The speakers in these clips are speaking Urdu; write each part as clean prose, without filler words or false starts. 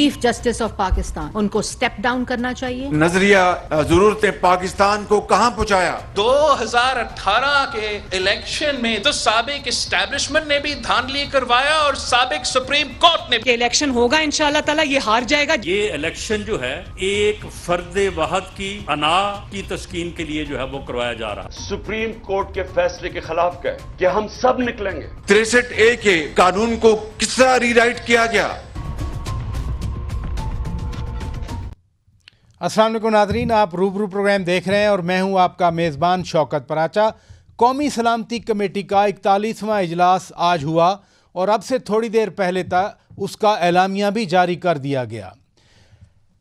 چیف جسٹس آف پاکستان ان کو سٹیپ ڈاؤن کرنا چاہیے. نظریہ ضرورتیں پاکستان کو کہاں پہنچایا؟ 2018 کے الیکشن میں تو سابق اسٹیبلشمنٹ نے بھی دھاندلی کروایا اور سابق سپریم کورٹ نے کہ الیکشن ہوگا انشاءاللہ تعالی یہ ہار جائے گا. یہ الیکشن جو ہے ایک فرد واحد کی انا کی تسکین کے لیے جو ہے وہ کروایا جا رہا ہے. سپریم کورٹ کے فیصلے کے خلاف گئے کہ ہم سب نکلیں گے. 63A کے قانون کو کس طرح ری رائٹ کیا گیا؟ السلام علیکم ناظرین، آپ روبرو پروگرام دیکھ رہے ہیں اور میں ہوں آپ کا میزبان شوکت پراچا. قومی سلامتی کمیٹی کا 41واں اجلاس آج ہوا اور اب سے تھوڑی دیر پہلے تک اس کا اعلامیہ بھی جاری کر دیا گیا.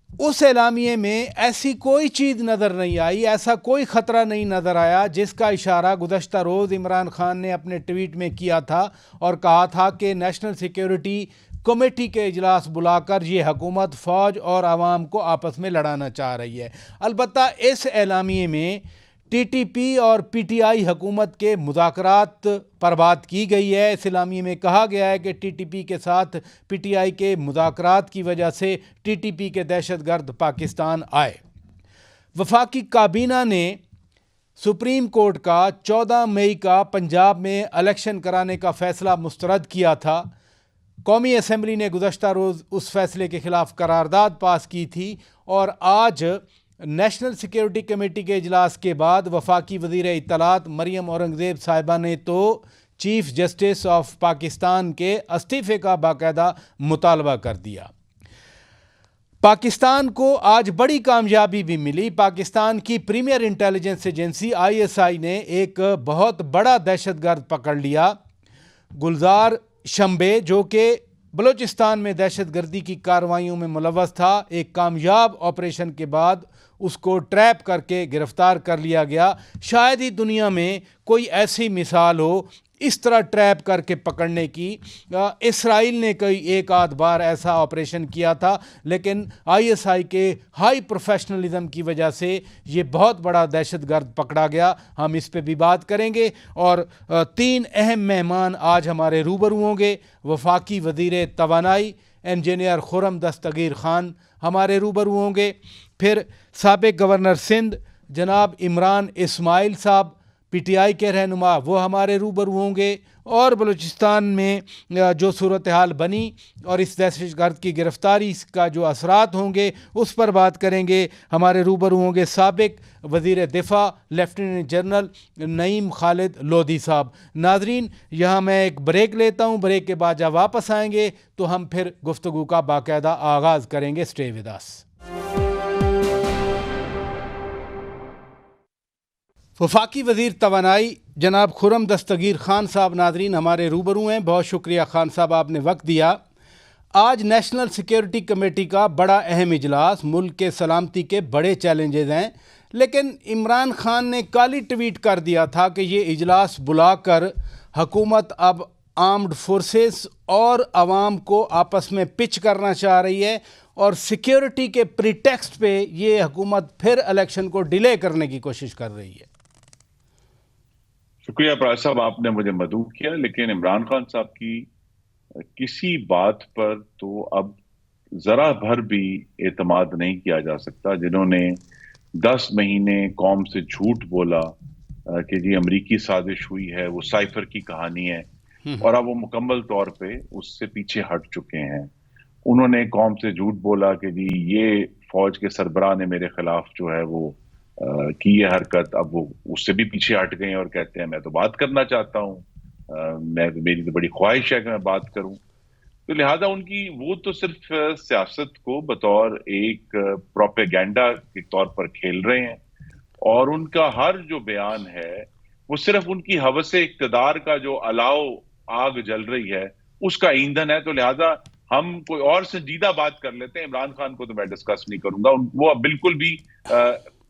اس اعلامیے میں ایسی کوئی چیز نظر نہیں آئی، ایسا کوئی خطرہ نہیں نظر آیا جس کا اشارہ گزشتہ روز عمران خان نے اپنے ٹویٹ میں کیا تھا اور کہا تھا کہ نیشنل سیکیورٹی کمیٹی کے اجلاس بلا کر یہ حکومت فوج اور عوام کو آپس میں لڑانا چاہ رہی ہے. البتہ اس اعلامیے میں ٹی ٹی پی اور پی ٹی آئی حکومت کے مذاکرات پر بات کی گئی ہے. اس اعلامیے میں کہا گیا ہے کہ ٹی ٹی پی کے ساتھ پی ٹی آئی کے مذاکرات کی وجہ سے ٹی ٹی پی کے دہشت گرد پاکستان آئے. وفاقی کابینہ نے سپریم کورٹ کا 14 مئی کا پنجاب میں الیکشن کرانے کا فیصلہ مسترد کیا تھا. قومی اسمبلی نے گزشتہ روز اس فیصلے کے خلاف قرارداد پاس کی تھی اور آج نیشنل سیکیورٹی کمیٹی کے اجلاس کے بعد وفاقی وزیر اطلاعات مریم اورنگزیب صاحبہ نے تو چیف جسٹس آف پاکستان کے استعفے کا باقاعدہ مطالبہ کر دیا. پاکستان کو آج بڑی کامیابی بھی ملی. پاکستان کی پریمیئر انٹیلیجنس ایجنسی ISI نے ایک بہت بڑا دہشت گرد پکڑ لیا. گلزار شمبے جو کہ بلوچستان میں دہشت گردی کی کارروائیوں میں ملوث تھا، ایک کامیاب آپریشن کے بعد اس کو ٹریپ کر کے گرفتار کر لیا گیا. شاید ہی دنیا میں کوئی ایسی مثال ہو اس طرح ٹریپ کر کے پکڑنے کی. اسرائیل نے کوئی ایک آدھ بار ایسا آپریشن کیا تھا، لیکن ISI کے ہائی پروفیشنلزم کی وجہ سے یہ بہت بڑا دہشت گرد پکڑا گیا. ہم اس پہ بھی بات کریں گے اور 3 اہم مہمان آج ہمارے روبرو ہوں گے. وفاقی وزیر توانائی انجینئر خرم دستگیر خان ہمارے روبرو ہوں گے. پھر سابق گورنر سندھ جناب عمران اسماعیل صاحب پی ٹی آئی کے رہنما وہ ہمارے روبرو ہوں گے. اور بلوچستان میں جو صورتحال بنی اور اس دہشت گرد کی گرفتاری کا جو اثرات ہوں گے اس پر بات کریں گے. ہمارے روبرو ہوں گے سابق وزیر دفاع لیفٹیننٹ جنرل نعیم خالد لودھی صاحب. ناظرین، یہاں میں ایک بریک لیتا ہوں، بریک کے بعد جب واپس آئیں گے تو ہم پھر گفتگو کا باقاعدہ آغاز کریں گے. Stay with us. وفاقی وزیر توانائی جناب خرم دستگیر خان صاحب ناظرین ہمارے روبرو ہیں. بہت شکریہ خان صاحب، آپ نے وقت دیا. آج نیشنل سیکیورٹی کمیٹی کا بڑا اہم اجلاس، ملک کے سلامتی کے بڑے چیلنجز ہیں، لیکن عمران خان نے کل ہی ٹویٹ کر دیا تھا کہ یہ اجلاس بلا کر حکومت اب آرمڈ فورسز اور عوام کو آپس میں پچ کرنا چاہ رہی ہے اور سیکیورٹی کے پریٹیکسٹ پہ یہ حکومت پھر الیکشن کو ڈیلے کرنے کی کوشش کر رہی ہے. شکریہ پراج صاحب، آپ نے مجھے مدعو کیا، لیکن عمران خان صاحب کی کسی بات پر تو اب ذرا بھر بھی اعتماد نہیں کیا جا سکتا. جنہوں نے 10 مہینے قوم سے جھوٹ بولا کہ جی امریکی سازش ہوئی ہے، وہ سائفر کی کہانی ہے، اور اب وہ مکمل طور پہ اس سے پیچھے ہٹ چکے ہیں. انہوں نے قوم سے جھوٹ بولا کہ جی یہ فوج کے سربراہ نے میرے خلاف جو ہے وہ کی یہ حرکت، اب وہ اس سے بھی پیچھے ہٹ گئے اور کہتے ہیں میں تو بات کرنا چاہتا ہوں، میری تو بڑی خواہش ہے کہ میں بات کروں. تو لہٰذا ان کی وہ تو صرف سیاست کو بطور ایک پروپیگینڈا کے طور پر کھیل رہے ہیں، اور ان کا ہر جو بیان ہے وہ صرف ان کی ہوس اقتدار کا جو الاؤ آگ جل رہی ہے اس کا ایندھن ہے. تو لہٰذا ہم کوئی اور سنجیدہ بات کر لیتے ہیں. عمران خان کو تو میں ڈسکس نہیں کروں گا، وہ اب بالکل بھی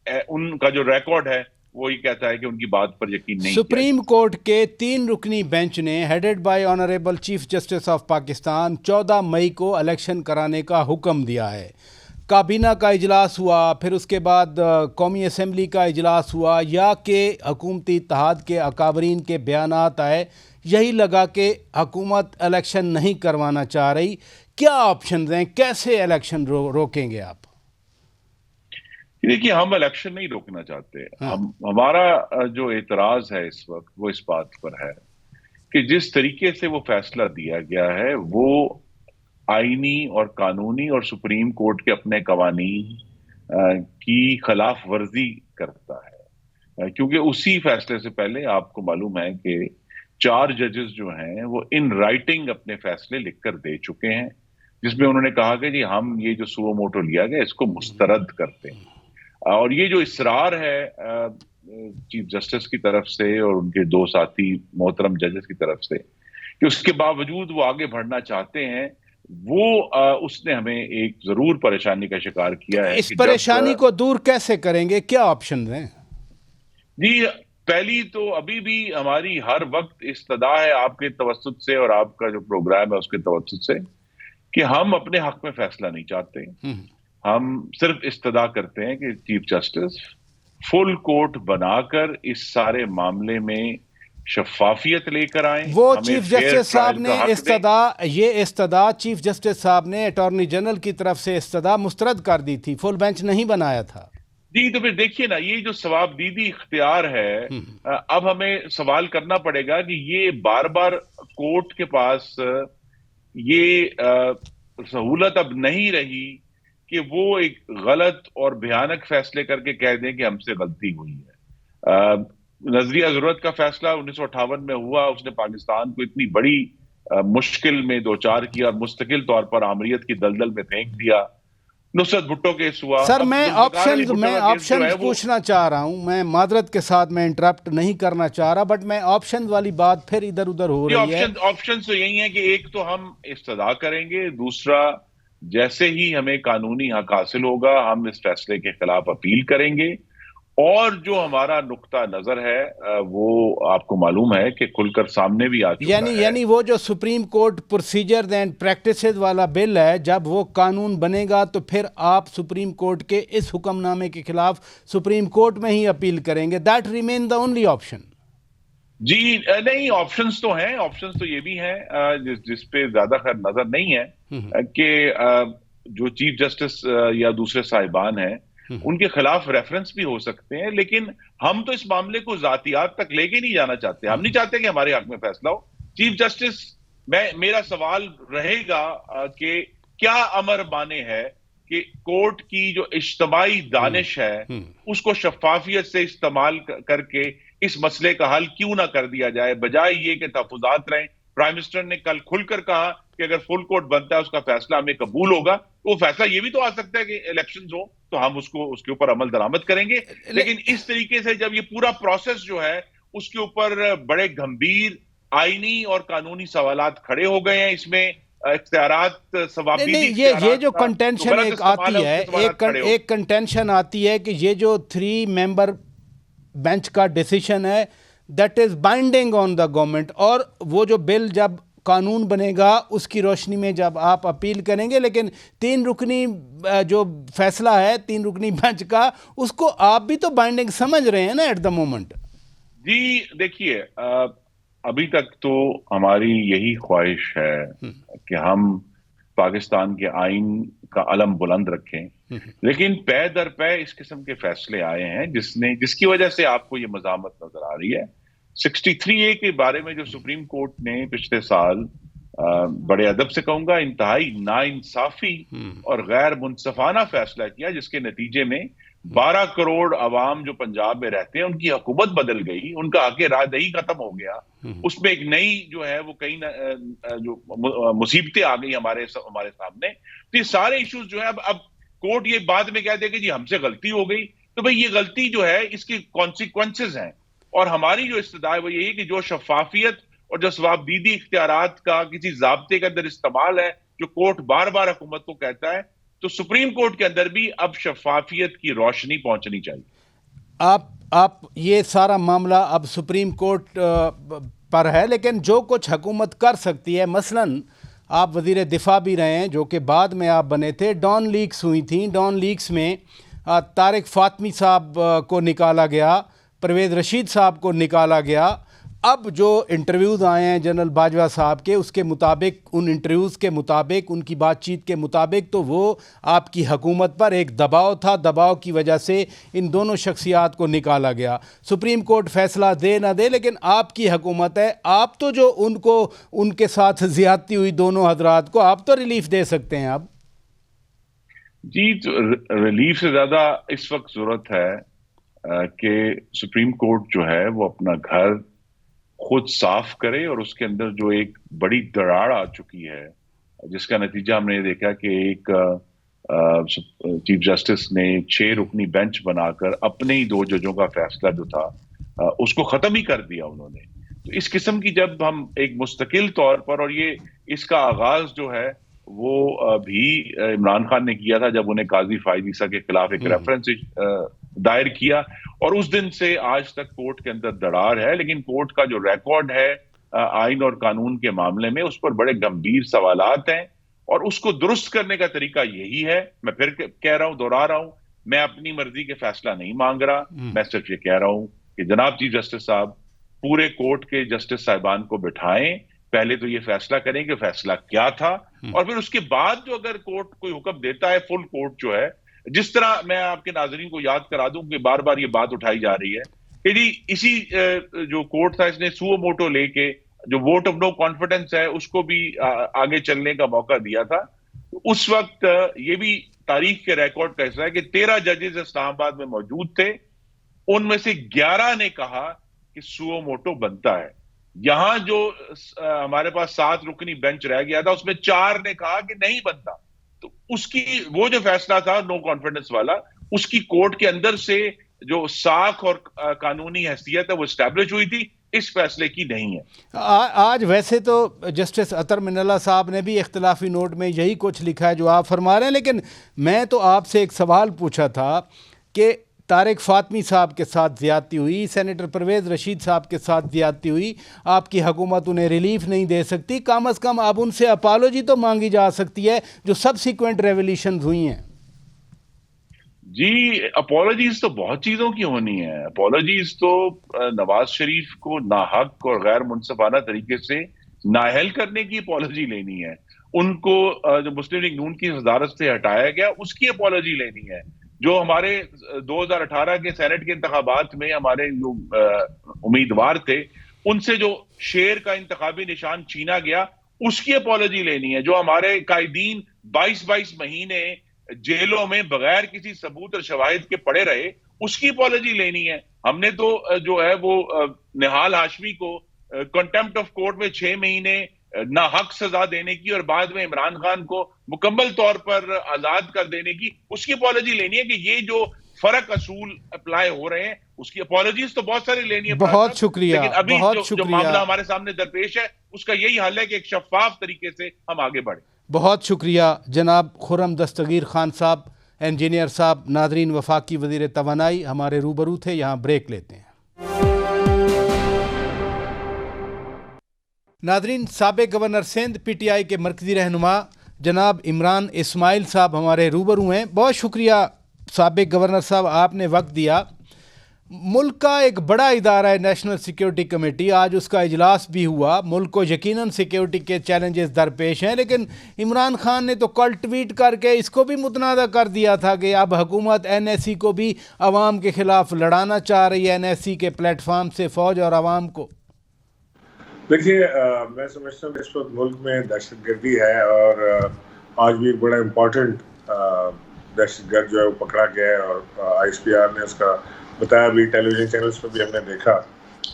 ان کا جو ریکارڈ ہے وہی کہتا ہے کہ ان کی بات پر یقین نہیں. سپریم کورٹ کے 3 رکنی بینچ نے headed by honourable chief justice of Pakistan 14 مئی کو الیکشن کرانے کا حکم دیا ہے. کابینہ کا اجلاس ہوا، پھر اس کے بعد قومی اسمبلی کا اجلاس ہوا، یا کہ حکومتی اتحاد کے اکابرین کے بیانات آئے، یہی لگا کہ حکومت الیکشن نہیں کروانا چاہ رہی. کیا آپشن ہیں, کیسے الیکشن روکیں گے آپ؟ دیکھیے ہم الیکشن نہیں روکنا چاہتے. ہمارا جو اعتراض ہے اس وقت وہ اس بات پر ہے کہ جس طریقے سے وہ فیصلہ دیا گیا ہے وہ آئینی اور قانونی اور سپریم کورٹ کے اپنے قوانین کی خلاف ورزی کرتا ہے, کیونکہ اسی فیصلے سے پہلے آپ کو معلوم ہے کہ 4 ججز جو ہیں وہ ان رائٹنگ اپنے فیصلے لکھ کر دے چکے ہیں, جس میں انہوں نے کہا کہ جی ہم یہ جو سو موٹو لیا گیا اس کو مسترد کرتے ہیں. اور یہ جو اصرار ہے چیف جسٹس کی طرف سے اور ان کے 2 ساتھی محترم ججز کی طرف سے کہ اس کے باوجود وہ آگے بڑھنا چاہتے ہیں, وہ اس نے ہمیں ایک ضرور پریشانی کا شکار کیا ہے. اس پریشانی کو دور کیسے کریں گے, کیا آپشن ہیں؟ جی پہلی تو ابھی بھی ہماری ہر وقت استدا ہے آپ کے توسط سے اور آپ کا جو پروگرام ہے اس کے توسط سے کہ ہم اپنے حق میں فیصلہ نہیں چاہتے. ہم صرف استدا کرتے ہیں کہ چیف جسٹس فل کورٹ بنا کر اس سارے معاملے میں شفافیت لے کر آئیں. وہ چیف جسٹس صاحب نے استدا چیف جسٹس صاحب نے اٹارنی جنرل کی طرف سے استدا مسترد کر دی تھی, فل بینچ نہیں بنایا تھا. جی تو پھر دیکھیے نا, یہ جو ثواب دیدی اختیار ہے, اب ہمیں سوال کرنا پڑے گا کہ یہ بار بار کورٹ کے پاس یہ سہولت اب نہیں رہی کہ وہ ایک غلط اور بھیانک فیصلے کر کے کہہ دیں کہ ہم سے غلطی ہوئی ہے. نظریہ ضرورت کا فیصلہ 1958 میں ہوا, اس نے پاکستان کو اتنی بڑی مشکل میں دوچار کیا اور مستقل طور پر آمریت کی دلدل میں پھینک دیا. نصرت بھٹو کیس ہوا. سر میں آپشن پوچھنا چاہ رہا ہوں, میں معذرت کے ساتھ میں انٹرپٹ نہیں کرنا چاہ رہا, بٹ میں آپشن والی بات پھر ادھر ادھر ہو رہی ہے. آپشن تو یہی ہے کہ ایک تو ہم استدا کریں گے, دوسرا جیسے ہی ہمیں قانونی حق حاصل ہوگا ہم اس فیصلے کے خلاف اپیل کریں گے, اور جو ہمارا نقطہ نظر ہے وہ آپ کو معلوم ہے کہ کھل کر سامنے بھی آ چکا ہے. یعنی وہ جو supreme court procedures and practices والا بل ہے, جب وہ قانون بنے گا تو پھر آپ سپریم کورٹ کے اس حکم نامے کے خلاف سپریم کورٹ میں ہی اپیل کریں گے. That remain the only option. جی نہیں, آپشنز تو ہیں, آپشنز تو یہ بھی ہیں جس پہ زیادہ خیر نظر نہیں ہے کہ جو چیف جسٹس یا دوسرے صاحبان ہیں ان کے خلاف ریفرنس بھی ہو سکتے ہیں, لیکن ہم تو اس معاملے کو ذاتیات تک لے کے نہیں جانا چاہتے. ہم نہیں چاہتے کہ ہمارے حق میں فیصلہ ہو. چیف جسٹس میرا سوال رہے گا کہ کیا امر بانے ہے کہ کورٹ کی جو اجتماعی دانش ہے اس کو شفافیت سے استعمال کر کے اس مسئلے کا حل کیوں نہ کر دیا جائے, بجائے یہ کہ تحفظات رہیں. پرائم منسٹر نے کل کھل کر کہا کہ اگر فل کورٹ بنتا ہے اس کا فیصلہ ہمیں قبول ہوگا, تو وہ فیصلہ یہ بھی تو آ سکتا ہے کہ الیکشنز ہو تو ہم اس کے اوپر عمل درآمد کریں گے. لیکن اس طریقے سے جب یہ پورا پروسیس جو ہے اس کے اوپر بڑے گمبھیر آئینی اور قانونی سوالات کھڑے ہو گئے ہیں, اس میں اختیارات یہ جو کنٹینشن ایک آتی ہے, ایک کنٹینشن آتی ہے کہ یہ جو 3 ممبر بینچ کا ڈیسیشن ہے that is binding on the government, اور وہ جو بل جب قانون بنے گا اس کی روشنی میں جب آپ اپیل کریں گے, لیکن 3 رکنی جو فیصلہ ہے 3 رکنی بینچ کا, اس کو آپ بھی تو بائنڈنگ سمجھ رہے ہیں نا ایٹ دا مومنٹ. جی دیکھیے ابھی تک تو ہماری یہی خواہش ہے کہ ہم پاکستان کے آئین کا علم بلند رکھیں, لیکن پے در پے اس قسم کے فیصلے آئے ہیں جس کی وجہ سے آپ کو یہ مزاحمت نظر آ رہی ہے. 63A کے بارے میں جو سپریم کورٹ نے پچھلے سال بڑے ادب سے کہوں گا انتہائی ناانصافی اور غیر منصفانہ فیصلہ کیا, جس کے نتیجے میں 12 کروڑ عوام جو پنجاب میں رہتے ہیں ان کی حکومت بدل گئی, ان کا حق رائے دہی ختم ہو گیا, اس میں ایک نئی جو ہے وہ کئی جو مصیبتیں آ گئی ہمارے سامنے. تو یہ سارے ایشوز جو ہے اب کورٹ یہ بعد میں کہہ دے کہ جی ہم سے غلطی ہو گئی, تو بھئی یہ غلطی جو ہے اس کی کانسیکوینسز ہیں, اور ہماری جو استدعا ہے وہ یہی کہ جو شفافیت اور جو ثواب دیدی اختیارات کا کسی ضابطے کے اندر استعمال ہے جو کورٹ بار بار حکومت کو کہتا ہے, تو سپریم کورٹ کے اندر بھی اب شفافیت کی روشنی پہنچنی چاہیے. آپ یہ سارا معاملہ اب سپریم کورٹ پر ہے, لیکن جو کچھ حکومت کر سکتی ہے, مثلاً آپ وزیر دفاع بھی رہے ہیں جو کہ بعد میں آپ بنے تھے, ڈان لیکس ہوئی تھیں, ڈان لیکس میں طارق فاطمی صاحب کو نکالا گیا, پرویز رشید صاحب کو نکالا گیا, اب جو انٹرویوز آئے ہیں جنرل باجوہ صاحب کے، اس کے مطابق، ان انٹرویوز کے مطابق، ان کی بات چیت کے مطابق تو وہ آپ کی حکومت پر ایک دباؤ تھا، دباؤ کی وجہ سے ان دونوں شخصیات کو نکالا گیا. سپریم کورٹ فیصلہ دے نہ دے، لیکن آپ کی حکومت ہے، آپ تو جو ان کے ساتھ زیادتی ہوئی دونوں حضرات کو، آپ تو ریلیف دے سکتے ہیں. اب جی، ریلیف سے زیادہ اس وقت ضرورت ہے کہ سپریم کورٹ جو ہے وہ اپنا گھر خود صاف کرے، اور اس کے اندر جو ایک بڑی دراڑ آ چکی ہے، جس کا نتیجہ ہم نے دیکھا کہ ایک چیف جسٹس نے 6 رکنی بینچ بنا کر اپنے ہی 2 ججوں کا فیصلہ جو تھا اس کو ختم ہی کر دیا انہوں نے. تو اس قسم کی جب ہم ایک مستقل طور پر، اور یہ اس کا آغاز جو ہے وہ بھی عمران خان نے کیا تھا جب انہیں قاضی فائز عیسیٰ کے خلاف ایک ریفرنس دائر کیا، اور اس دن سے آج تک کورٹ کے اندر دراڑ ہے. لیکن کورٹ کا جو ریکارڈ ہے آئین اور قانون کے معاملے میں، اس پر بڑے گمبھیر سوالات ہیں، اور اس کو درست کرنے کا طریقہ یہی ہے. میں پھر کہہ رہا ہوں، دوہرا رہا ہوں، میں اپنی مرضی کے فیصلہ نہیں مانگ رہا، میں صرف یہ کہہ رہا ہوں کہ جناب چیف جسٹس صاحب پورے کورٹ کے جسٹس صاحبان کو بٹھائیں، پہلے تو یہ فیصلہ کریں کہ فیصلہ کیا تھا، اور پھر اس کے بعد جو اگر کورٹ کوئی حکم دیتا ہے، فل کورٹ جو ہے، جس طرح میں آپ کے ناظرین کو یاد کرا دوں کہ بار بار یہ بات اٹھائی جا رہی ہے کہ جی اسی جو کورٹ تھا، اس نے سو موٹو لے کے جو ووٹ آف نو کانفیڈنس ہے اس کو بھی آگے چلنے کا موقع دیا تھا. اس وقت یہ بھی تاریخ کے ریکارڈ کا حصہ ہے کہ 13 ججز اسلام آباد میں موجود تھے، ان میں سے 11 نے کہا کہ سو موٹو بنتا ہے. یہاں جو ہمارے پاس 7 رکنی بینچ رہ گیا تھا، اس میں 4 نے کہا کہ نہیں بنتا. تو اس کی وہ جو فیصلہ تھا نو کانفیڈنس والا، اس کی کورٹ کے اندر سے جو ساکھ اور قانونی حیثیت ہے وہ اسٹیبلش ہوئی تھی، اس فیصلے کی نہیں ہے. آج ویسے تو جسٹس عطر من اللہ صاحب نے بھی اختلافی نوٹ میں یہی کچھ لکھا ہے جو آپ فرما رہے ہیں، لیکن میں تو آپ سے ایک سوال پوچھا تھا کہ طارق فاطمی صاحب کے ساتھ زیادتی ہوئی، سینیٹر پرویز رشید صاحب کے ساتھ زیادتی ہوئی، آپ کی حکومت انہیں ریلیف نہیں دے سکتی، کم از کم اب ان سے اپالوجی تو مانگی جا سکتی ہے جو سبسیکوینٹ ریولیوشنز ہوئی ہیں. جی، اپالوجیز تو بہت چیزوں کی ہونی ہے. اپالوجیز تو نواز شریف کو ناحق اور غیر منصفانہ طریقے سے نااہل کرنے کی اپالوجی لینی ہے، ان کو جو مسلم لیگ نون کی صدارت سے ہٹایا گیا اس کی اپالوجی لینی ہے، جو ہمارے 2018 کے سینٹ کے انتخابات میں ہمارے جو امیدوار تھے ان سے جو شیر کا انتخابی نشان چھینا گیا اس کی اپالوجی لینی ہے، جو ہمارے قائدین 22 مہینے جیلوں میں بغیر کسی ثبوت اور شواہد کے پڑے رہے، اس کی اپالوجی لینی ہے. ہم نے تو جو ہے وہ نہال ہاشمی کو کنٹمپٹ آف کورٹ میں 6 مہینے ناحق سزا دینے کی اور بعد میں عمران خان کو مکمل طور پر آزاد کر دینے کی، اس کی اپالوجی لینی ہے. کہ یہ جو فرق اصول اپلائی ہو رہے ہیں اس کی اپالوجیز تو بہت ساری لینی ہے. بہت شکریہ. لیکن ابھی جو معاملہ ہمارے سامنے درپیش ہے اس کا یہی حل ہے کہ ایک شفاف طریقے سے ہم آگے بڑھیں. بہت شکریہ جناب خرم دستگیر خان صاحب، انجینئر صاحب. ناظرین، وفاقی وزیر توانائی ہمارے روبرو تھے. یہاں بریک لیتے ہیں. ناظرین، سابق governor Sindh P T I کے مرکزی رہنما جناب عمران اسماعیل صاحب ہمارے روبرو ہیں. بہت شکریہ سابق گورنر صاحب، آپ نے وقت دیا. ملک کا ایک بڑا ادارہ ہے نیشنل سیکیورٹی کمیٹی، آج اس کا اجلاس بھی ہوا. ملک کو یقیناً سیکیورٹی کے چیلنجز درپیش ہیں، لیکن عمران خان نے تو کل ٹویٹ کر کے اس کو بھی متنازع کر دیا تھا کہ اب حکومت این ایس سی کو بھی عوام کے خلاف لڑانا چاہ رہی ہے، این ایس سی کے پلیٹ فارم سے فوج اور عوام کو. دیکھیے، میں سمجھتا ہوں کہ اس وقت ملک میں دہشت گردی ہے، اور آج بھی ایک بڑا امپورٹنٹ دہشت گرد جو ہے وہ پکڑا گیا ہے، اور آئی ایس پی آر نے اس کا بتایا بھی، ٹیلی ویژن چینلز پہ بھی ہم نے دیکھا،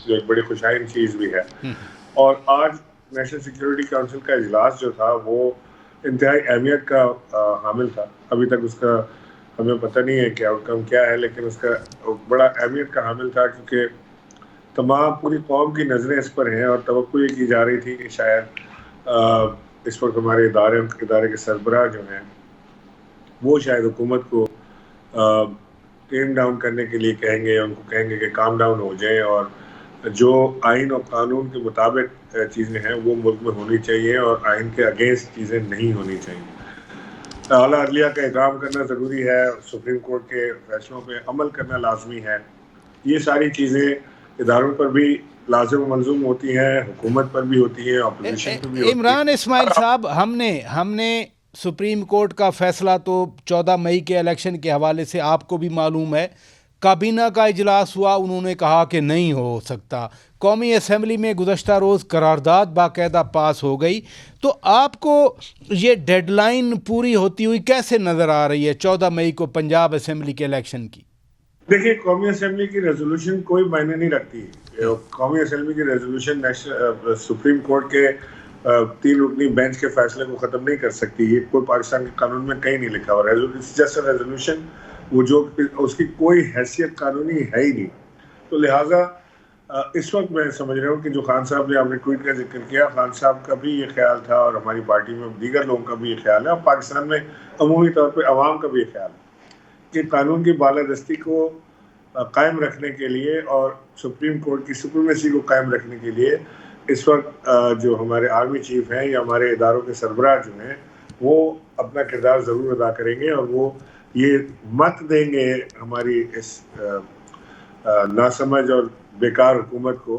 جو ایک بڑی خوشائن چیز بھی ہے. اور آج نیشنل سیکیورٹی کونسل کا اجلاس جو تھا وہ انتہائی اہمیت کا حامل تھا. ابھی تک اس کا ہمیں پتہ نہیں ہے کہ آؤٹ کم کیا ہے، لیکن اس کا بڑا اہمیت کا حامل تھا، کیونکہ تمام پوری قوم کی نظریں اس پر ہیں، اور توقع یہ کی جا رہی تھی کہ شاید اس وقت ہمارے ادارے کے سربراہ جو ہیں وہ شاید حکومت کو ٹیم ڈاؤن کرنے کے لیے کہیں گے، ان کو کہیں گے کہ کام ڈاؤن ہو جائیں، اور جو آئین اور قانون کے مطابق چیزیں ہیں وہ ملک میں ہونی چاہیے، اور آئین کے اگینسٹ چیزیں نہیں ہونی چاہیے. اعلیٰ عدلیہ کا احترام کرنا ضروری ہے، سپریم کورٹ کے فیصلوں پہ عمل کرنا لازمی ہے. یہ ساری چیزیں اداروں پر بھی لازم و ملزوم ہوتی ہیں, حکومت پر بھی ہوتی ہیں, اپوزیشن پر بھی ہوتی ہیں. عمران اسماعیل صاحب, ہم نے سپریم کورٹ کا فیصلہ تو 14 مئی کے الیکشن کے حوالے سے آپ کو بھی معلوم ہے, کابینہ کا اجلاس ہوا, انہوں نے کہا کہ نہیں ہو سکتا. قومی اسمبلی میں گزشتہ روز قرارداد باقاعدہ پاس ہو گئی. تو آپ کو یہ ڈیڈ لائن پوری ہوتی ہوئی کیسے نظر آ رہی ہے 14 مئی کو پنجاب اسمبلی کے الیکشن کی؟ دیکھیے, قومی اسمبلی کی ریزولوشن کوئی معنی نہیں رکھتی. قومی اسمبلی کی ریزولوشن سپریم کورٹ کے 3 رکنی بینچ کے فیصلے کو ختم نہیں کر سکتی. یہ کوئی پاکستان کے قانون میں کہیں نہیں لکھا ہوا. جسٹ ریزولوشن, وہ جو اس کی کوئی حیثیت قانونی ہے ہی نہیں. تو لہٰذا اس وقت میں سمجھ رہا ہوں کہ جو خان صاحب نے آپ نے ٹویٹ کا ذکر کیا, خان صاحب کا بھی یہ خیال تھا اور ہماری پارٹی میں دیگر لوگوں کا بھی یہ خیال ہے, اور پاکستان میں عمومی طور پہ عوام کا بھی یہ خیال ہے کہ قانون کی بالادستی کو قائم رکھنے کے لیے اور سپریم کورٹ کی سپریمیسی کو قائم رکھنے کے لیے اس وقت جو ہمارے آرمی چیف ہیں یا ہمارے اداروں کے سربراہ جو ہیں وہ اپنا کردار ضرور ادا کریں گے, اور وہ یہ مت دیں گے ہماری اس ناسمجھ اور بیکار حکومت کو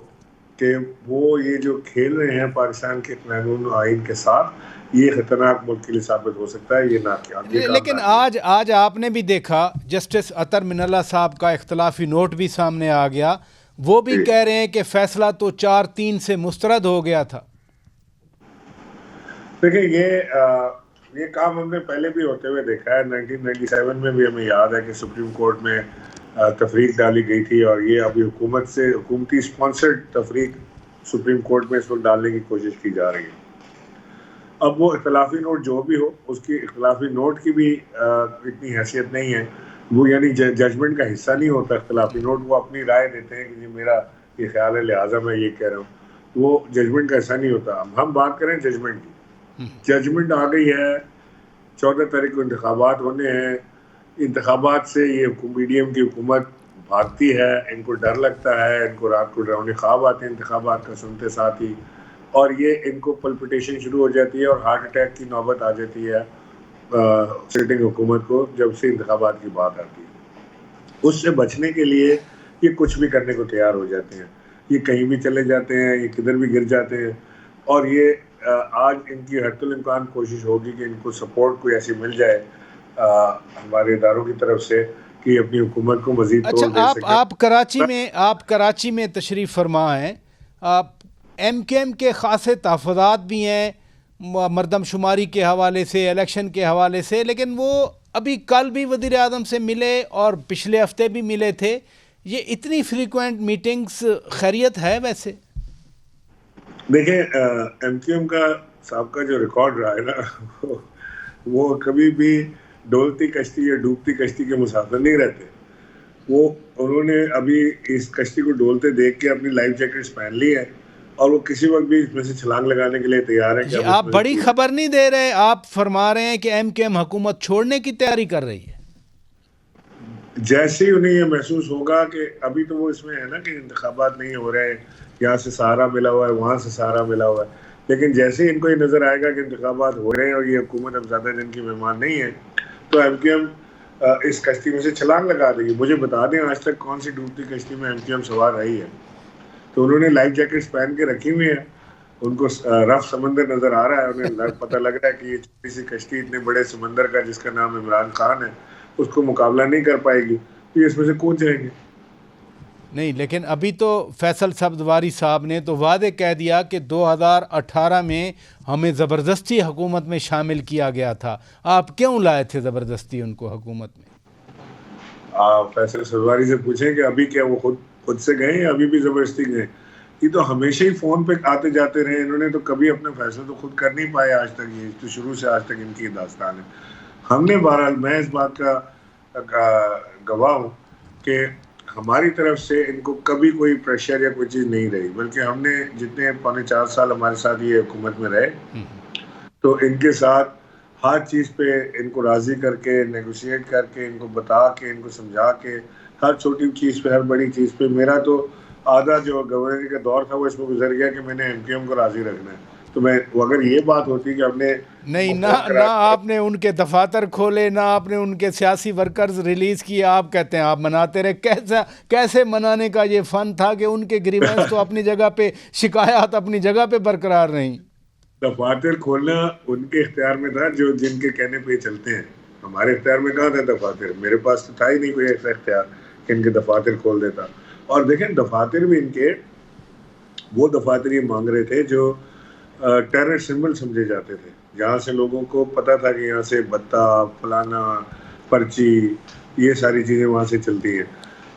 کہ وہ یہ جو کھیل رہے ہیں پاکستان کے قانون و آئین کے ساتھ, یہ خطرناک ملک کے لیے ثابت ہو سکتا ہے. یہ نہ کیا. لیکن آج آپ نے بھی دیکھا جسٹس اطہر من اللہ صاحب کا اختلافی نوٹ بھی سامنے آ گیا. وہ بھی کہہ رہے ہیں کہ فیصلہ تو 4-3 سے مسترد ہو گیا تھا. دیکھیں, یہ کام ہم نے پہلے بھی ہوتے ہوئے دیکھا ہے. 1997 میں بھی ہمیں یاد ہے کہ سپریم کورٹ میں تفریق ڈالی گئی تھی, اور یہ ابھی حکومتی اسپانسرڈ تفریق سپریم کورٹ میں اس وقت ڈالنے کی کوشش کی جا رہی ہے. اب وہ اختلافی نوٹ جو بھی ہو, اس کی اختلافی نوٹ کی بھی اتنی حیثیت نہیں ہے. وہ یعنی ججمنٹ کا حصہ نہیں ہوتا اختلافی نوٹ. وہ اپنی رائے دیتے ہیں کہ جی میرا یہ خیال ہے لہٰذا میں یہ کہہ رہا ہوں. وہ ججمنٹ کا حصہ نہیں ہوتا. ہم بات کریں ججمنٹ کی. ججمنٹ آ گئی ہے, 14 تاریخ کو انتخابات ہونے ہیں. انتخابات سے یہ میڈیم کی حکومت بھاگتی ہے, ان کو ڈر لگتا ہے, ان کو رات کو ڈراؤنے خواب آتے ہیں انتخابات کا سنتے ساتھ ہی, اور یہ ان کو پلپٹیشن شروع ہو جاتی ہے اور ہارٹ اٹیک کی نوبت آ جاتی ہے سٹنگ حکومت کو جب سے انتخابات کی بات آتی ہے. اس سے بچنے کے لیے یہ کچھ بھی کرنے کو تیار ہو جاتے ہیں. یہ کہیں بھی چلے جاتے ہیں, یہ کدھر بھی گر جاتے ہیں, اور یہ آج ان کی حد الامکان کوشش ہوگی کہ ان کو سپورٹ کوئی ایسی مل جائے ہمارے اداروں کی طرف سے کہ اپنی حکومت کو مزید توڑ دے سکیں. آپ کراچی میں تشریف فرما ہیں. ایم کیو ایم کے خاصے تحفظات بھی ہیں مردم شماری کے حوالے سے, الیکشن کے حوالے سے, لیکن وہ ابھی کل بھی وزیر اعظم سے ملے اور پچھلے ہفتے بھی ملے تھے. یہ اتنی فریکوینٹ میٹنگز خیریت ہے ویسے؟ دیکھیں, ایم کیو ایم کا صاحب کا جو ریکارڈ رہا ہے نا, وہ کبھی بھی ڈولتی کشتی یا ڈوبتی کشتی کے مسافر نہیں رہتے. وہ انہوں نے ابھی اس کشتی کو ڈولتے دیکھ کے اپنی لائف جیکٹس پہن لی ہے, اور وہ کسی وقت بھی اس میں سے چھلانگ لگانے کے لیے تیار ہے. جی, آپ بڑی خبر نہیں دے رہے, آپ فرما رہے ہیں کہ ایم کیو ایم حکومت چھوڑنے کی تیاری کر رہی ہے. جیسے ہی انہیں یہ محسوس ہوگا کہ ابھی تو وہ اس میں ہے نا کہ انتخابات نہیں ہو رہے ہیں, یہاں سے سہارا ملا ہوا ہے, وہاں سے سہارا ملا ہوا ہے, لیکن جیسے ہی ان کو یہ نظر آئے گا کہ انتخابات ہو رہے ہیں اور یہ حکومت اب زیادہ دن کی مہمان نہیں ہے, تو ایم کیو ایم اس کشتی میں سے چھلانگ لگا دے گی. مجھے بتا دیں آج تک کون سی ڈوبتی کشتی میں ایم کیو ایم سوار رہی ہے. تو انہوں نے لائف جیکٹس پہن کے رکھی ہوئی ہیں, ان کو رف سمندر نظر آ رہا ہے, انہیں پتہ لگ رہا ہے کہ یہ چھوٹی سی کشتی اتنے بڑے سمندر کا جس کا نام عمران خان ہے اس کو مقابلہ نہیں کر پائے گی, تو یہ اس میں سے کود جائیں گے. نہیں, لیکن ابھی تو فیصل سبزواری صاحب نے تو واضح کہہ دیا کہ 2018 میں ہمیں زبردستی حکومت میں شامل کیا گیا تھا. آپ کیوں لائے تھے زبردستی ان کو حکومت میں؟ آپ فیصل سبزواری سے پوچھیں کہ ابھی کیا وہ خود سے گئے یا ابھی بھی زبردستی گئے. یہ تو ہمیشہ ہی فون پہ آتے جاتے رہے, انہوں نے تو کبھی اپنے فیصلے تو خود کر نہیں پائے آج تک. یہ تو شروع سے آج تک ان کی داستان ہے. ہم نے بہرحال میں اس بات کا گواہ ہوں کہ ہماری طرف سے ان کو کبھی کوئی پریشر یا کوئی چیز نہیں رہی, بلکہ ہم نے جتنے 4.5 سال ہمارے ساتھ یہ حکومت میں رہے تو ان کے ساتھ ہر چیز پہ ان کو راضی کر کے, نیگوشیٹ کر کے, ان کو بتا کے, ان کو سمجھا کے, ہر چھوٹی چیز پہ, ہر بڑی چیز پہ. میرا تو آدھا جو گورنر کا دور تھا وہ اس میں گزر گیا کہ میں نے ایم کیو ایم کو راضی رکھنا ہے. تو میں اگر یہ بات ہوتی کہ ہم نے نہیں نہ آپ نے ان کے دفاتر کھولے، نہ آپ نے ان کے سیاسی ورکرز ریلیز کیے، آپ کہتے ہیں آپ مناتے رہے. کیسے منانے کا یہ فن تھا کہ ان کے گریونس تو اپنی جگہ پہ، شکایات اپنی جگہ پہ برقرار رہیں. دفاتر کھولنا ان کے اختیار میں تھا جو جن کے کہنے پہ چلتے ہیں. ہمارے اختیار میں کہاں تھا دفاتر؟ میرے پاس تو تھا ہی نہیں کوئی ایسا اختیار کہ ان کے دفاتر کھول دیتا. اور دیکھیں دفاتر بھی ان کے وہ دفاتر یہ مانگ رہے تھے جو ٹیرر سمبل سمجھے جاتے تھے، جہاں سے لوگوں کو پتہ تھا کہ یہاں سے بتا، فلانا، پرچی، یہ ساری چیزیں وہاں سے چلتی ہیں.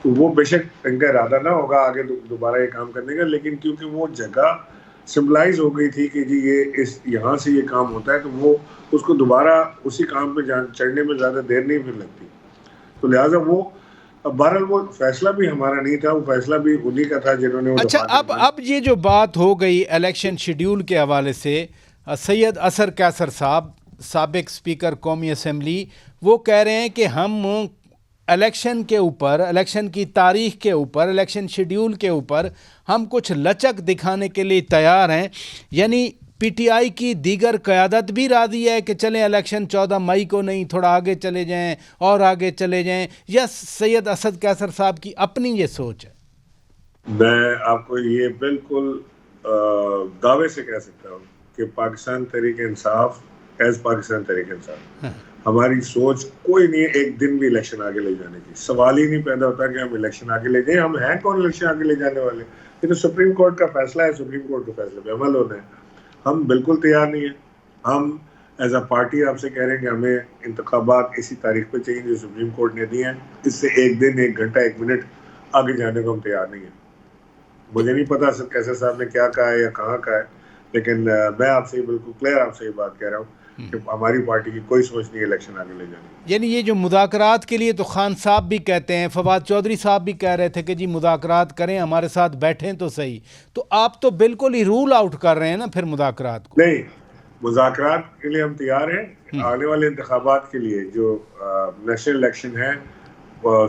تو وہ بے شک ان کا ارادہ نہ ہوگا آگے دوبارہ یہ کام کرنے کا، لیکن کیونکہ وہ جگہ سمبلائز ہو گئی تھی کہ جی یہ یہاں سے یہ کام ہوتا ہے، تو وہ اس کو دوبارہ اسی کام پہ چڑھنے میں زیادہ دیر نہیں پھر لگتی. تو لہٰذا وہ بہرحال وہ فیصلہ بھی ہمارا نہیں تھا، وہ فیصلہ بھی انہی کا تھا جنہوں نے. اچھا اب یہ جو بات ہو گئی الیکشن شیڈیول کے حوالے سے، سید اثر قیصر صاحب سابق اسپیکر قومی اسمبلی وہ کہہ رہے ہیں کہ ہم الیکشن کے اوپر، الیکشن کی تاریخ کے اوپر، الیکشن شیڈیول کے اوپر ہم کچھ لچک دکھانے کے لیے تیار ہیں. یعنی پی ٹی آئی کی دیگر قیادت بھی راضی ہے کہ چلیں الیکشن 14 مئی کو نہیں، تھوڑا آگے چلے جائیں اور آگے چلے جائیں، یا سید اسد قیصر صاحب کی اپنی یہ سوچ ہے؟ میں آپ کو یہ بالکل دعوے سے کہہ سکتا ہوں کہ پاکستان تحریک انصاف ایز پاکستان تحریک انصاف ہماری سوچ کوئی نہیں ہے ایک دن بھی الیکشن آگے لے جانے کی. سوال ہی نہیں پیدا ہوتا کہ ہم الیکشن آگے لے جائیں. ہم ہیں کون الیکشن آگے لے جانے والے؟ یہ تو سپریم کورٹ کا فیصلہ ہے، سپریم کورٹ کے فیصلے پہ عمل ہونا ہے. ہم بالکل تیار نہیں ہیں. ہم ایز اے پارٹی آپ سے کہہ رہے ہیں کہ ہمیں انتخابات اسی تاریخ پہ چاہیے جو سپریم کورٹ نے دی ہیں. اس سے ایک دن، ایک گھنٹہ، ایک منٹ آگے جانے کو ہم تیار نہیں ہیں. مجھے نہیں پتا سر قیصر صاحب نے کیا کہا ہے یا کہاں کہا ہے، لیکن میں آپ سے بالکل کلیئر آپ سے یہ بات کہہ رہا ہوں کہ ہماری پارٹی کی کوئی سوچ نہیں ہے الیکشن آگے لے جانے. یعنی یہ جو مذاکرات کے لیے تو خان صاحب بھی کہتے ہیں، فواد چودھری صاحب بھی کہہ رہے تھے کہ جی مذاکرات کریں، ہمارے ساتھ بیٹھیں تو صحیح. تو آپ تو بالکل ہی رول آؤٹ کر رہے ہیں نا پھر مذاکرات کو. نہیں، مذاکرات کے لیے ہم تیار ہیں. آنے والے انتخابات کے لیے جو نیشنل الیکشن ہے،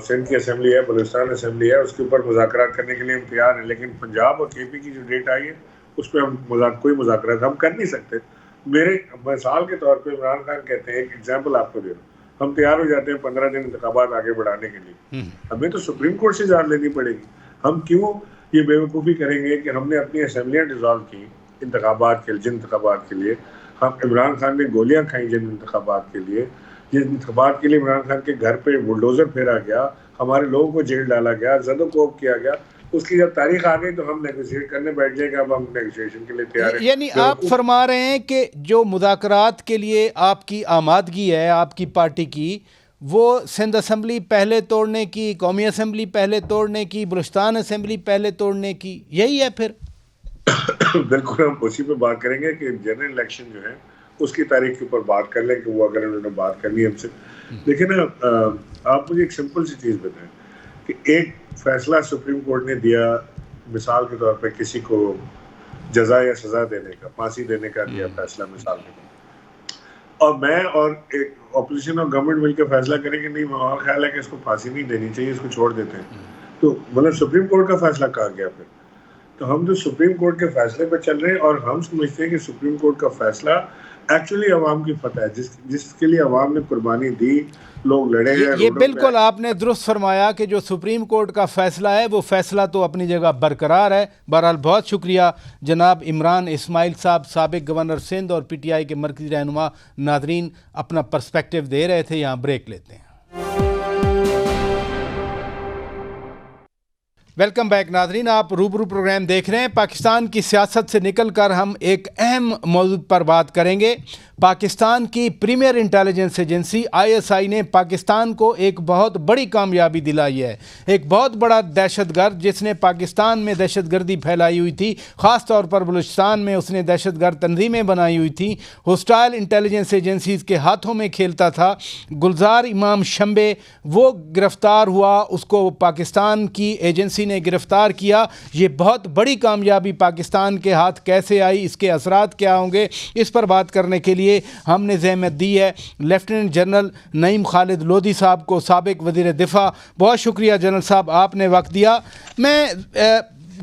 سندھ کی اسمبلی ہے، بلوچستان اسمبلی ہے، اس کے اوپر مذاکرات کرنے کے لیے ہم تیار ہیں. لیکن پنجاب اور کے پی کی جو ڈیٹ آئی ہے اس پہ ہم کوئی مذاکرات ہم کر نہیں سکتے. میرے مثال کے طور پہ عمران خان کہتے ہیں، ایک ایگزامپل آپ کو دے رہا ہوں، ہم تیار ہو جاتے ہیں 15 دن انتخابات آگے بڑھانے کے لیے. ہمیں تو سپریم کورٹ سے اجازت لینی پڑے گی. ہم کیوں یہ بے وقوفی کریں گے کہ ہم نے اپنی اسمبلیاں ڈیزالو کی انتخابات کے جن انتخابات کے لیے ہم عمران خان نے گولیاں کھائیں، جن انتخابات کے لیے، جن انتخابات کے لیے عمران خان کے گھر پہ بلڈوزر پھیرا گیا، ہمارے لوگوں کو جیل ڈالا گیا، زد و کوب کیا گیا. اس کی جب تاریخ آ گئی تو ہم نیگوشیٹ کرنے بیٹھ جائیں گے. اب ہم نیگوشیشن کے لیے تیار ہیں. یعنی آپ فرما رہے ہیں کہ جو مذاکرات کے لیے آپ کی آمادگی ہے آپ کی پارٹی کی، وہ سندھ اسمبلی پہلے توڑنے کی، قومی اسمبلی پہلے توڑنے کی، بلوچستان اسمبلی پہلے توڑنے کی، یہی ہے پھر؟ بالکل ہم اسی پہ بات کریں گے کہ جنرل الیکشن جو ہے اس کی تاریخ کے اوپر بات کر لیں کہ وہ اگر انہوں نے بات کرنی ہے ہم سے. لیکن آپ مجھے ایک سمپل سی چیز بتائیں کہ ایک فیصلہ سپریم کورٹ نے دیا، مثال کے طور پہ کسی کو جزا یا سزا دینے کا، پھانسی دینے کا دیا فیصلہ مثال کے طور پہ، اور میں اور ایک اپوزیشن اور گورنمنٹ مل کے فیصلہ کریں کہ نہیں، ہمارا خیال ہے کہ اس کو پھانسی نہیں دینی چاہیے، اس کو چھوڑ دیتے ہیں. تو مطلب سپریم کورٹ کا فیصلہ کہا گیا پھر. تو ہم جو سپریم کورٹ کے فیصلے پہ چل رہے ہیں اور ہم سمجھتے ہیں کہ سپریم کورٹ کا فیصلہ ایکچولی عوام کی فتح ہے، جس کے لیے عوام نے قربانی دی، لوگ لڑے ہیں. یہ بالکل آپ نے درست فرمایا کہ جو سپریم کورٹ کا فیصلہ ہے وہ فیصلہ تو اپنی جگہ برقرار ہے. بہرحال بہت شکریہ جناب عمران اسماعیل صاحب، سابق گورنر سندھ اور پی ٹی آئی کے مرکزی رہنما. ناظرین اپنا پرسپیکٹیو دے رہے تھے، یہاں بریک لیتے ہیں. ویلکم بیک ناظرین، آپ روبرو پروگرام دیکھ رہے ہیں. پاکستان کی سیاست سے نکل کر ہم ایک اہم موضوع پر بات کریں گے. پاکستان کی پریمیئر انٹیلیجنس ایجنسی ISI نے پاکستان کو ایک بہت بڑی کامیابی دلائی ہے. ایک بہت بڑا دہشت گرد جس نے پاکستان میں دہشت گردی پھیلائی ہوئی تھی، خاص طور پر بلوچستان میں اس نے دہشت گرد تنظیمیں بنائی ہوئی تھیں، ہوسٹائل انٹیلیجنس ایجنسیز کے ہاتھوں میں کھیلتا تھا. گلزار امام شمبے وہ گرفتار ہوا، اس کو پاکستان کی ایجنسی نے گرفتار کیا. یہ بہت بڑی کامیابی پاکستان کے ہاتھ کیسے آئی، اس کے اثرات کیا ہوں گے، اس پر بات کرنے کے لیے ہم نے زحمت دی ہے لیفٹیننٹ جنرل نعیم خالد لودھی صاحب کو، سابق وزیر دفاع. بہت شکریہ جنرل صاحب، آپ نے وقت دیا. میں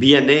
BNA,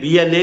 BLA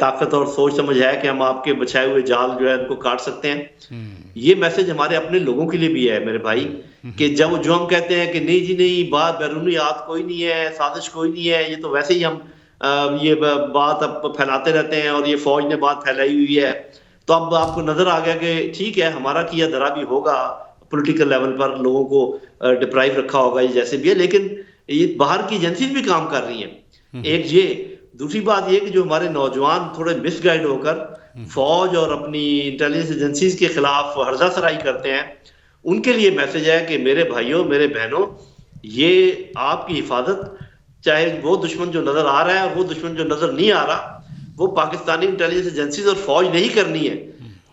طاقت اور سوچ سمجھ ہے کہ ہم آپ کے بچھائے ہوئے جال جو ہے ان کو کاٹ سکتے ہیں. یہ میسج ہمارے اپنے لوگوں کے لیے بھی ہے میرے بھائی, کہ جب جو ہم کہتے ہیں کہ نہیں جی نہیں بات بیرونی ہاتھ کوئی نہیں ہے, سازش کوئی نہیں ہے, یہ تو ویسے ہی ہم یہ بات اب پھیلاتے رہتے ہیں اور یہ فوج نے بات پھیلائی ہوئی ہے, تو اب آپ کو نظر آ گیا کہ ٹھیک ہے ہمارا کیا درا بھی ہوگا پولیٹیکل لیول پر, لوگوں کو ڈپرائیو رکھا ہوگا یہ جیسے بھی ہے, لیکن یہ باہر کی ایجنسیز بھی کام کر رہی ہیں. ایک یہ, دوسری بات یہ کہ جو ہمارے نوجوان تھوڑے مس گائیڈ ہو کر فوج اور اپنی انٹیلیجنس ایجنسیز کے خلاف ہرزہ سرائی کرتے ہیں, ان کے لیے میسج ہے کہ میرے بھائیوں میرے بہنوں, یہ آپ کی حفاظت چاہے وہ دشمن جو نظر آ رہا ہے اور وہ دشمن جو نظر نہیں آ رہا, وہ پاکستانی انٹیلیجنس ایجنسیز اور فوج نہیں کرنی ہے.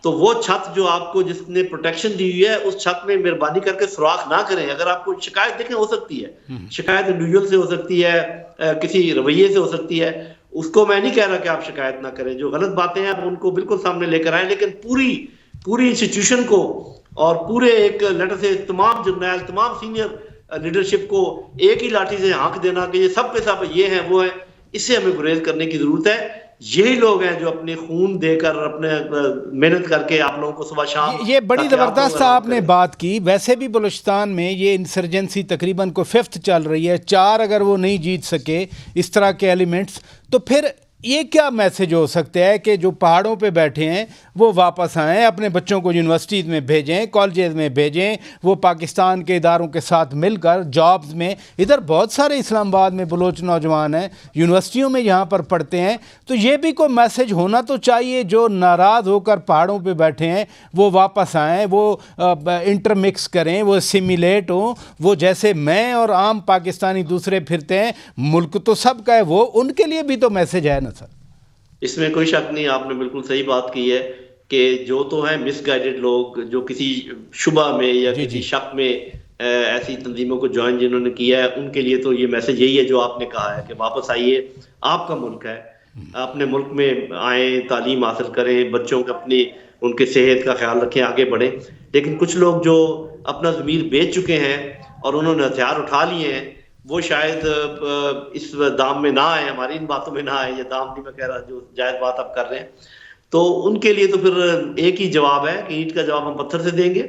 تو وہ چھت جو آپ کو جس نے پروٹیکشن دی ہوئی ہے اس چھت میں مہربانی کر کے سوراخ نہ کریں. اگر آپ کو شکایت دیکھیں ہو سکتی ہے, شکایت انڈیویجول سے ہو سکتی ہے, کسی رویے سے ہو سکتی ہے, اس کو میں نہیں کہہ رہا کہ آپ شکایت نہ کریں. جو غلط باتیں ہیں آپ ان کو بالکل سامنے لے کر آئیں, لیکن پوری انسٹیٹیوشن کو اور پورے ایک لیٹر سے تمام جرنیل تمام سینئر لیڈرشپ کو ایک ہی لاٹھی سے ہانک دینا کہ یہ سب پہ سب یہ ہیں وہ ہیں, اس سے ہمیں گریز کرنے کی ضرورت ہے. یہی لوگ ہیں جو اپنے خون دے کر اپنے محنت کر کے آپ لوگوں کو صبح شام, یہ بڑی زبردست آپ نے بات کی. ویسے بھی بلوچستان میں یہ انسرجنسی تقریباً کو 5th چل رہی ہے, 4 اگر وہ نہیں جیت سکے اس طرح کے ایلیمنٹس, تو پھر یہ کیا میسج ہو سکتا ہے کہ جو پہاڑوں پہ بیٹھے ہیں وہ واپس آئیں, اپنے بچوں کو یونیورسٹیز میں بھیجیں, کالجز میں بھیجیں, وہ پاکستان کے اداروں کے ساتھ مل کر جابز میں, ادھر بہت سارے اسلام آباد میں بلوچ نوجوان ہیں یونیورسٹیوں میں یہاں پر پڑھتے ہیں, تو یہ بھی کوئی میسج ہونا تو چاہیے. جو ناراض ہو کر پہاڑوں پہ بیٹھے ہیں وہ واپس آئیں, وہ انٹرمکس کریں, وہ سیمیلیٹ ہوں, وہ جیسے میں اور عام پاکستانی دوسرے پھرتے ہیں, ملک تو سب کا ہے, وہ ان کے لیے بھی تو میسج ہے نا سر. اس میں کوئی شک نہیں, آپ نے بالکل صحیح بات کی ہے کہ جو تو ہیں مس گائیڈڈ لوگ جو کسی شبہ میں یا کسی شک میں ایسی تنظیموں کو جوائن جنہوں نے کیا ہے, ان کے لیے تو یہ میسج یہی ہے جو آپ نے کہا ہے کہ واپس آئیے, آپ کا ملک ہے, اپنے ملک میں آئیں, تعلیم حاصل کریں, بچوں کو اپنی ان کے صحت کا خیال رکھیں, آگے بڑھیں. لیکن کچھ لوگ جو اپنا ضمیر بیچ چکے ہیں اور انہوں نے ہتھیار اٹھا لیے ہیں, وہ شاید اس دام میں نہ آئے, ہماری ان باتوں میں نہ آئے, یہ دام نہیں میں کہہ رہا, جو جائز بات آپ کر رہے ہیں. تو ان کے لیے تو پھر ایک ہی جواب ہے کہ اینٹ کا جواب ہم پتھر سے دیں گے,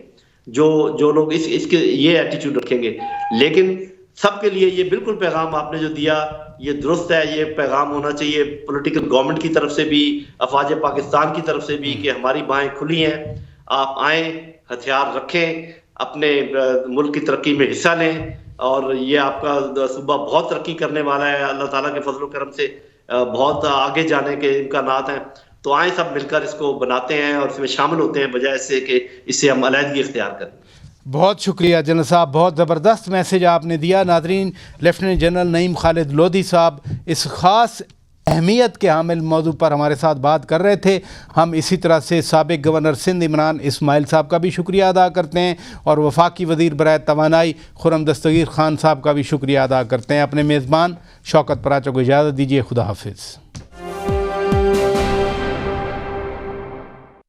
جو لوگ اس کے یہ ایٹیچیوڈ رکھیں گے. لیکن سب کے لیے یہ بالکل پیغام آپ نے جو دیا یہ درست ہے, یہ پیغام ہونا چاہیے پولیٹیکل گورنمنٹ کی طرف سے بھی, افواج پاکستان کی طرف سے بھی, کہ ہماری بائیں کھلی ہیں, آپ آئیں, ہتھیار رکھیں, اپنے ملک کی ترقی میں حصہ لیں, اور یہ آپ کا صوبہ بہت ترقی کرنے والا ہے, اللہ تعالیٰ کے فضل و کرم سے بہت آگے جانے کے امکانات ہیں. تو آئیں سب مل کر اس کو بناتے ہیں اور اس میں شامل ہوتے ہیں, بجائے اس سے کہ اس سے ہم علیحدگی اختیار کریں. بہت شکریہ جنرل صاحب, بہت زبردست میسج آپ نے دیا. ناظرین, لیفٹیننٹ جنرل نعیم خالد لودھی صاحب اس خاص اہمیت کے حامل موضوع پر ہمارے ساتھ بات کر رہے تھے. ہم اسی طرح سے سابق گورنر سندھ عمران اسماعیل صاحب کا بھی شکریہ ادا کرتے ہیں, اور وفاقی وزیر برائے توانائی خرم دستگیر خان صاحب کا بھی شکریہ ادا کرتے ہیں. اپنے میزبان شوکت پراچا کو اجازت دیجیے. خدا حافظ.